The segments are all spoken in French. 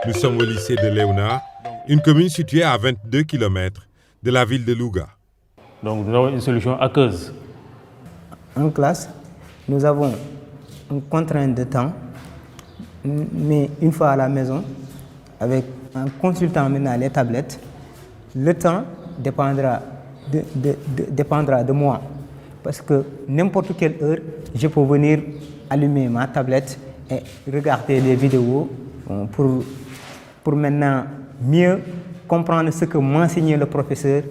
Nous sommes au lycée de Léona, une commune située à 22 km de la ville de Louga. Donc nous avons une solution aqueuse. En classe, nous avons une contrainte de temps, mais une fois à la maison, en consultant maintenant les tablettes, le temps dépendra de moi. Parce que n'importe quelle heure, je peux venir allumer ma tablette et regarder les vidéos pour maintenant mieux comprendre ce que m'enseignait le professeur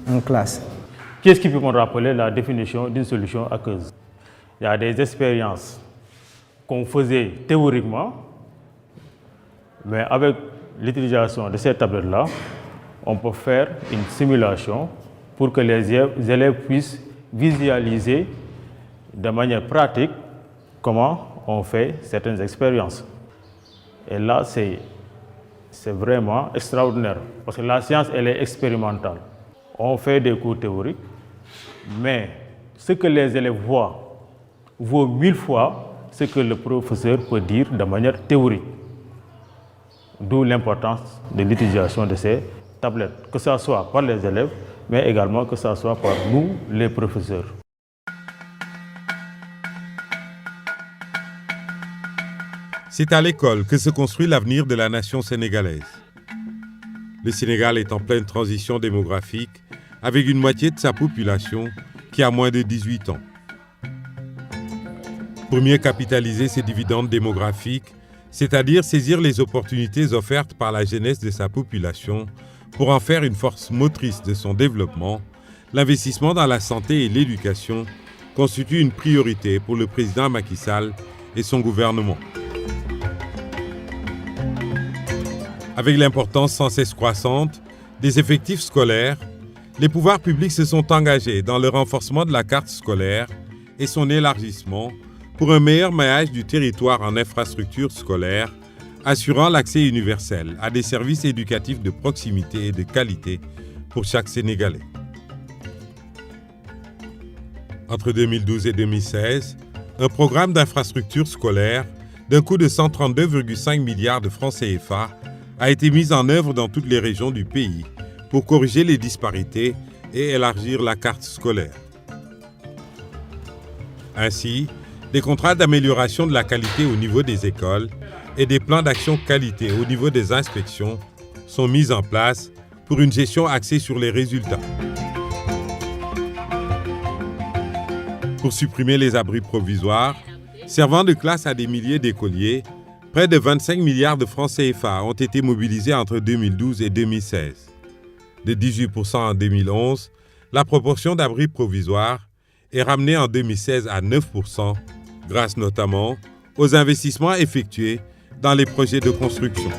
en classe. Qui est-ce qui peut me rappeler la définition d'une solution aqueuse? Il y a des expériences qu'on faisait théoriquement, mais avec l'utilisation de ces tablettes-là, on peut faire une simulation pour que les élèves puissent visualiser de manière pratique comment on fait certaines expériences. Et là, c'est vraiment extraordinaire, parce que la science, elle est expérimentale. On fait des cours théoriques, mais ce que les élèves voient vaut 1000 fois ce que le professeur peut dire de manière théorique. D'où l'importance de l'utilisation de ces tablettes, que ce soit par les élèves, mais également que ce soit par nous, les professeurs. C'est à l'école que se construit l'avenir de la nation sénégalaise. Le Sénégal est en pleine transition démographique, avec une moitié de sa population qui a moins de 18 ans. Pour mieux capitaliser ces dividendes démographiques, c'est-à-dire saisir les opportunités offertes par la jeunesse de sa population pour en faire une force motrice de son développement, l'investissement dans la santé et l'éducation constitue une priorité pour le président Macky Sall et son gouvernement. Avec l'importance sans cesse croissante des effectifs scolaires, les pouvoirs publics se sont engagés dans le renforcement de la carte scolaire et son élargissement pour un meilleur maillage du territoire en infrastructures scolaires, assurant l'accès universel à des services éducatifs de proximité et de qualité pour chaque Sénégalais. Entre 2012 et 2016, un programme d'infrastructures scolaires d'un coût de 132,5 milliards de francs CFA a été mis en œuvre dans toutes les régions du pays pour corriger les disparités et élargir la carte scolaire. Ainsi, des contrats d'amélioration de la qualité au niveau des écoles et des plans d'action qualité au niveau des inspections sont mis en place pour une gestion axée sur les résultats. Pour supprimer les abris provisoires, servant de classe à des milliers d'écoliers, près de 25 milliards de francs CFA ont été mobilisés entre 2012 et 2016. De 18% en 2011, la proportion d'abris provisoires est ramenée en 2016 à 9%, grâce notamment aux investissements effectués dans les projets de construction.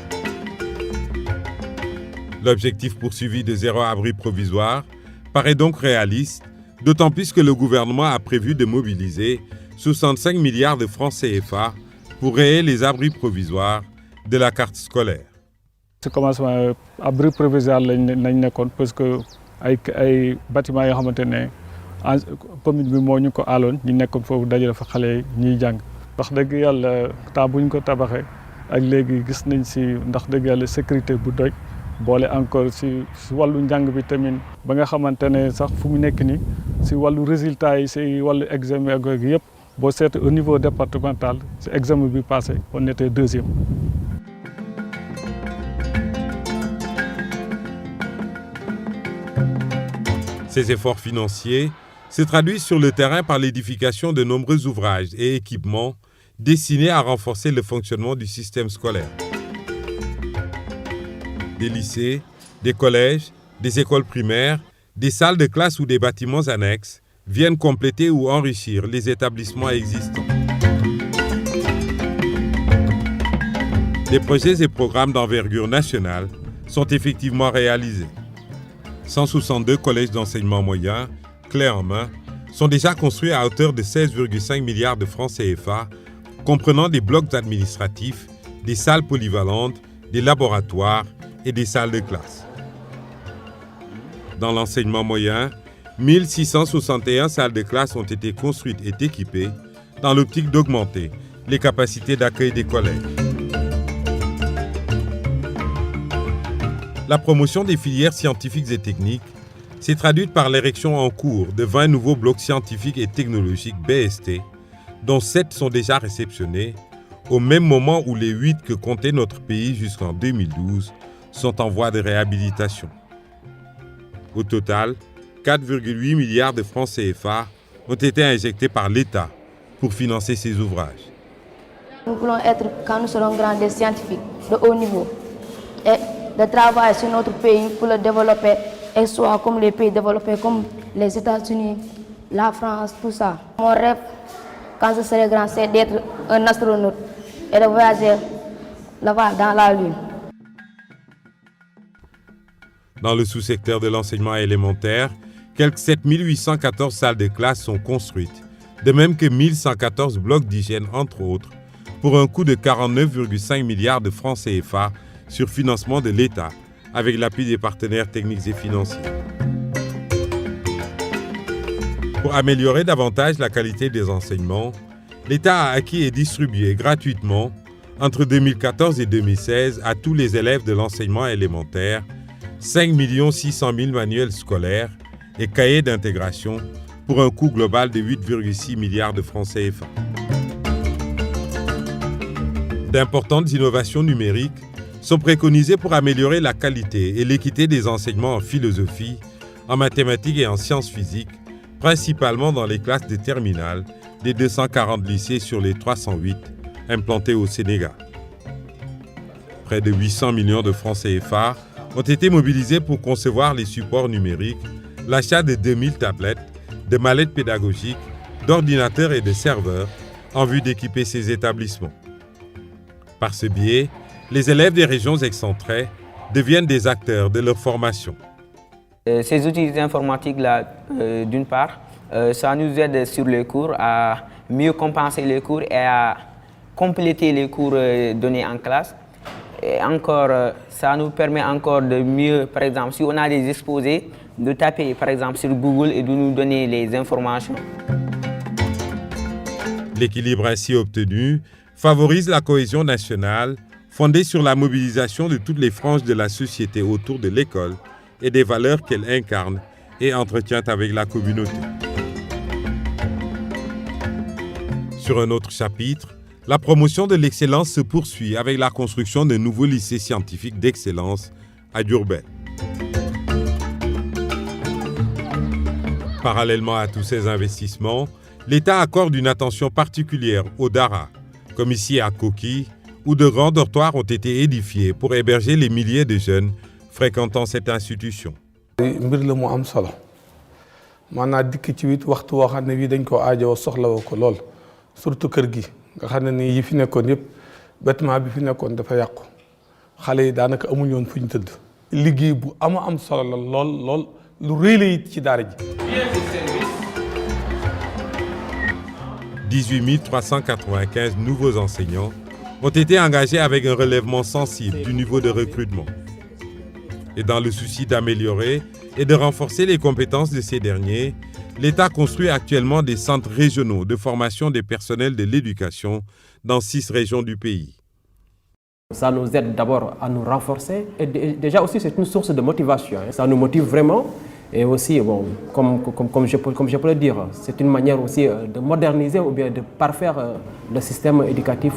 L'objectif poursuivi de zéro abri provisoire paraît donc réaliste, d'autant plus que le gouvernement a prévu de mobiliser 65 milliards de francs CFA pour rayer les abris provisoires de la carte scolaire. Ce commencement abri provisoire lañ nekkoon parce que ay bâtiments yoo xamante ne commune bi moo ñu ko aaloon ñu nekkoon foofu dajale fa xale ñuy jàng. ndax dëgg yàlla temps bu ñu ko tabaxee ak léegi gis nañ si ndax dëgg yàlla sécurité bu doy boole encore si wàllu njàng bi tamit ba nga xamante ne sax fu mu nekk nii si wàllu résultat yi si wàllu examen ak yëpp boo seet au niveau départemental si examen bi passé on était deuxième. Ces efforts financiers se traduisent sur le terrain par l'édification de nombreux ouvrages et équipements destinés à renforcer le fonctionnement du système scolaire. Des lycées, des collèges, des écoles primaires, des salles de classe ou des bâtiments annexes viennent compléter ou enrichir les établissements existants. Des projets et programmes d'envergure nationale sont effectivement réalisés. 162 collèges d'enseignement moyen, clés en main, sont déjà construits à hauteur de 16,5 milliards de francs CFA, comprenant des blocs administratifs, des salles polyvalentes, des laboratoires et des salles de classe. Dans l'enseignement moyen, 1661 salles de classe ont été construites et équipées dans l'optique d'augmenter les capacités d'accueil des collèges. La promotion des filières scientifiques et techniques s'est traduite par l'érection en cours de 20 nouveaux blocs scientifiques et technologiques BST, dont 7 sont déjà réceptionnés, au même moment où les 8 que comptait notre pays jusqu'en 2012 sont en voie de réhabilitation. Au total, 4,8 milliards de francs CFA ont été injectés par l'État pour financer ces ouvrages. Nous voulons être, quand nous serons grands, des scientifiques de haut niveau et de travailler sur notre pays pour le développer et soit comme les pays développés comme les États-Unis, la France, tout ça. Mon rêve, quand je serai grand, c'est d'être un astronaute et de voyager là-bas dans la Lune. Dans le sous-secteur de l'enseignement élémentaire, quelques 7814 salles de classe sont construites, de même que 1114 blocs d'hygiène, entre autres, pour un coût de 49,5 milliards de francs CFA sur financement de l'État, avec l'appui des partenaires techniques et financiers. Pour améliorer davantage la qualité des enseignements, l'État a acquis et distribué gratuitement, entre 2014 et 2016, à tous les élèves de l'enseignement élémentaire, 5 600 000 manuels scolaires et cahiers d'intégration pour un coût global de 8,6 milliards de francs CFA. D'importantes innovations numériques sont préconisées pour améliorer la qualité et l'équité des enseignements en philosophie, en mathématiques et en sciences physiques, principalement dans les classes de terminale des 240 lycées sur les 308 implantés au Sénégal. Près de 800 millions de francs CFA ont été mobilisés pour concevoir les supports numériques, l'achat de 2000 tablettes, de mallettes pédagogiques, d'ordinateurs et de serveurs en vue d'équiper ces établissements. Par ce biais, les élèves des régions excentrées deviennent des acteurs de leur formation. Ces outils informatiques-là, d'une part, ça nous aide sur les cours à mieux compenser les cours et à compléter les cours donnés en classe. Et encore, ça nous permet encore de mieux, par exemple, si on a des exposés, de taper par exemple sur Google et de nous donner les informations. L'équilibre ainsi obtenu favorise la cohésion nationale, fondée sur la mobilisation de toutes les franges de la société autour de l'école et des valeurs qu'elle incarne et entretient avec la communauté. Sur un autre chapitre, la promotion de l'excellence se poursuit avec la construction de nouveaux lycées scientifiques d'excellence à Diourbel. Parallèlement à tous ces investissements, l'État accorde une attention particulière aux daara, comme ici à Koki, où de grands dortoirs ont été édifiés pour héberger les milliers de jeunes fréquentant cette institution. mbir la mu am solo maanaam dikk ci wit waxtu woo xam ne bii dañ ko aajowoo soxlawoo ko lool surtout kër gi nga xam ne nii yi fi nekkoon yëpp bâtiment bi fi nekkoon dafa yàqu xale yi daanaka amuñu woon fu ñu tëdd liggéey bu am solo la lool lu rëy la it ci daara ji. 18 395 nouveaux enseignants ont été engagés avec un relèvement sensible du niveau de recrutement. Et dans le souci d'améliorer et de renforcer les compétences de ces derniers, l'État construit actuellement des centres régionaux de formation des personnels de l'éducation dans 6 régions du pays. Ça nous aide d'abord à nous renforcer et déjà aussi c'est une source de motivation. Ça nous motive vraiment et aussi, bon, comme je peux le dire, c'est une manière aussi de moderniser ou bien de parfaire le système éducatif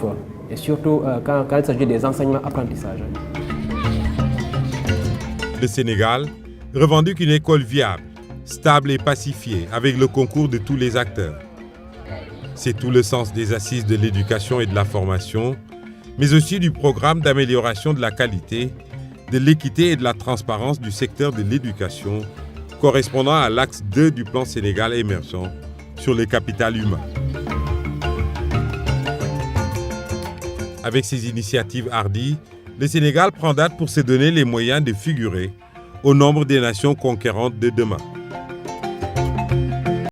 et surtout quand il s'agit des enseignements-apprentissages. Le Sénégal revendique une école viable, stable et pacifiée avec le concours de tous les acteurs. C'est tout le sens des assises de l'éducation et de la formation, mais aussi du programme d'amélioration de la qualité, de l'équité et de la transparence du secteur de l'éducation, correspondant à l'axe 2 du plan Sénégal émergent sur le capital humain. Avec ces initiatives hardies, le Sénégal prend date pour se donner les moyens de figurer au nombre des nations conquérantes de demain.